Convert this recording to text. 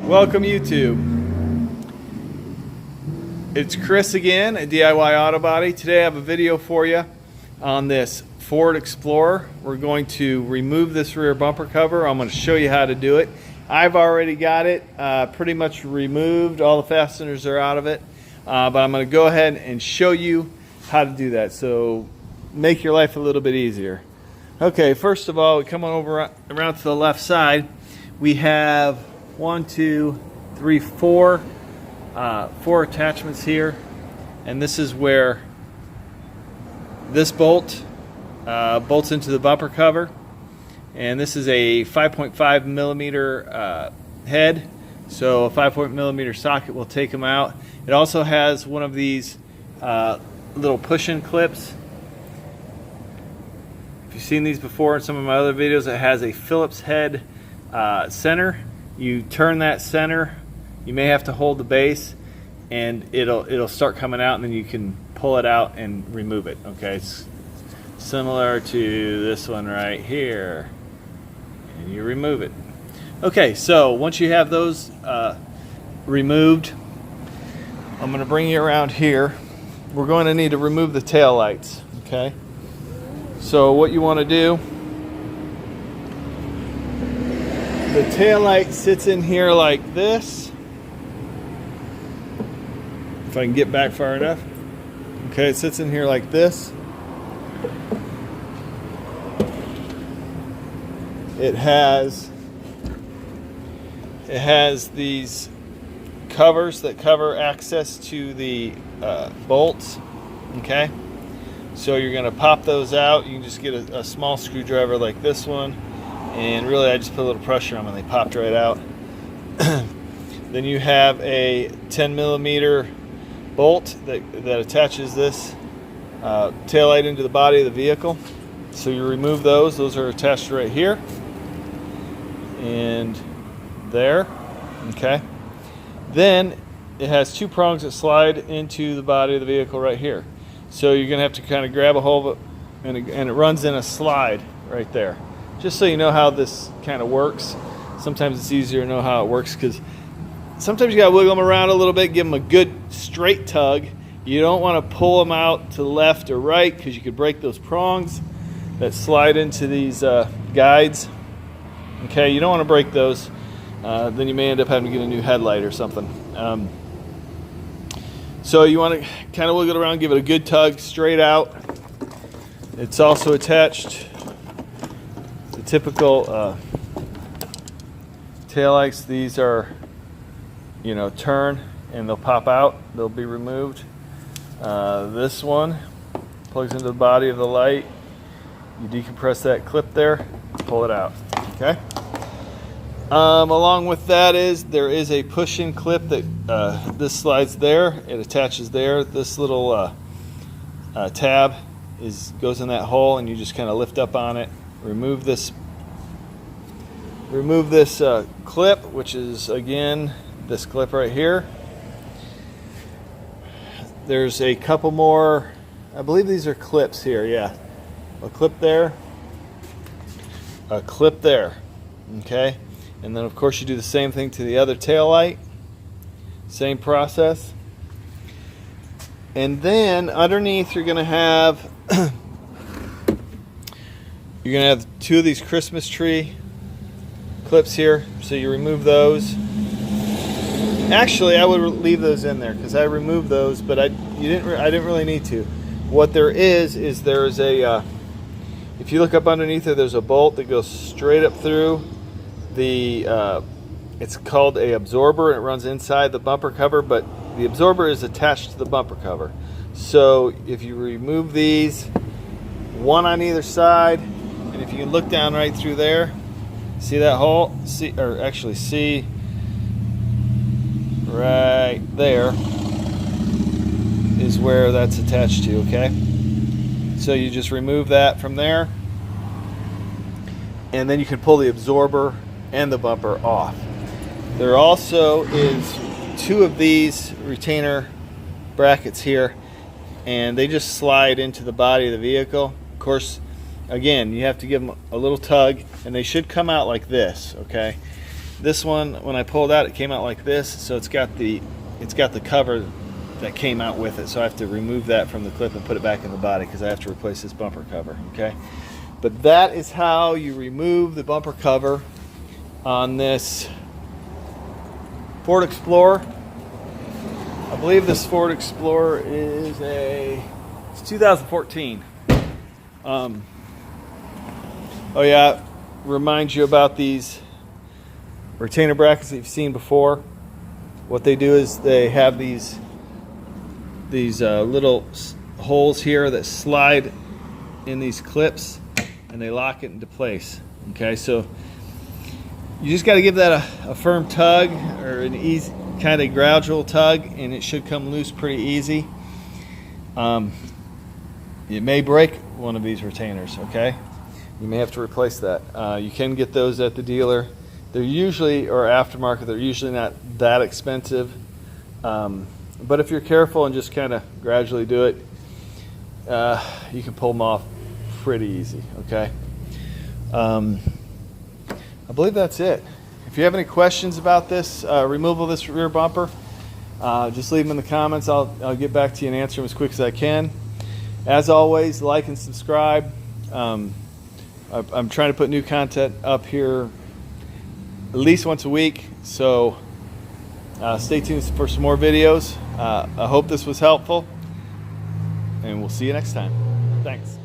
Welcome YouTube. It's Chris again at DIY Auto Body. Today I have a video for you on this Ford Explorer. We're going to remove this rear bumper cover. I'm going to show you how to do it. I've already got it pretty much removed. All the fasteners are out of it. But I'm going to go ahead and show you how to do that. So make your life a little bit easier. Okay, first of all, we come on over around to the left side. We have 4 attachments here, and this is where this bolt bolts into the bumper cover, and this is a 5.5 millimeter head, so a 5 millimeter socket will take them out. It also has one of these little push-in clips. If you've seen these before in some of my other videos, it has a Phillips head center. You turn that center, you may have to hold the base, and it'll start coming out, and then you can pull it out and remove it. Okay, it's similar to this one right here, and you remove it. Okay, so once you have those removed, I'm going to bring you around here. We're going to need to remove the tail lights. Okay, so what you want to do, the tail light sits in here like this. If I can get back far enough. Okay, it sits in here like this. It has these covers that cover access to the bolts. Okay, so you're going to pop those out. You can just get a small screwdriver like this one. And really, I just put a little pressure on them and they popped right out. Then you have a 10 millimeter bolt that attaches this taillight into the body of the vehicle. So you remove those. Those are attached right here and there. Okay. Then it has 2 prongs that slide into the body of the vehicle right here. So you're going to have to kind of grab a hold of it, and it runs in a slide right there. Just so you know how this kind of works. Sometimes it's easier to know how it works because sometimes you got to wiggle them around a little bit, give them a good straight tug. You don't want to pull them out to the left or right because you could break those prongs that slide into these guides. Okay, you don't want to break those. Then you may end up having to get a new headlight or something. So you want to kind of wiggle it around, give it a good tug straight out. It's also attached typical taillights. These are, turn and they'll pop out, they'll be removed. This one plugs into the body of the light. You decompress that clip there, pull it out. Okay. Along with that there is a push-in clip that this slides there. It attaches there. This little tab goes in that hole, and you just kind of lift up on it. Remove this clip, which is again this clip right here. There's a couple more, I believe these are clips here. Yeah, a clip there, a clip there. Okay, and then of course you do the same thing to the other tail light. Same process. And then underneath you're going to have 2 of these Christmas tree clips here, so you remove those. Actually, I would leave those in there because I removed those, but I didn't really need to. What there is there's a if you look up underneath there's a bolt that goes straight up through the it's called a absorber, and it runs inside the bumper cover, but the absorber is attached to the bumper cover. So if you remove these, one on either side, and if you can look down right through there, see that hole? See right there is where that's attached to. Okay, so you just remove that from there, and then you can pull the absorber and the bumper off. There also is 2 of these retainer brackets here, and they just slide into the body of the vehicle. Of course, again, you have to give them a little tug, and they should come out like this. Okay, This one, when I pulled out, it came out like this, so it's got the cover that came out with it, so I have to remove that from the clip and put it back in the body because I have to replace this bumper cover. Okay, but that is how you remove the bumper cover on this Ford Explorer. I believe this Ford Explorer is it's 2014. Oh yeah, remind you about these retainer brackets that you've seen before. What they do is they have these little holes here that slide in these clips, and they lock it into place. Okay, so you just got to give that a firm tug, or an easy kind of gradual tug, and it should come loose pretty easy. It may break one of these retainers. Okay, you may have to replace that. You can get those at the dealer. They're usually, or aftermarket, they're usually not that expensive. But if you're careful and just kind of gradually do it, you can pull them off pretty easy. Okay. I believe that's it. If you have any questions about this removal of this rear bumper, just leave them in the comments. I'll get back to you and answer them as quick as I can. As always, like and subscribe. I'm trying to put new content up here at least once a week, so stay tuned for some more videos. I hope this was helpful, and we'll see you next time. Thanks.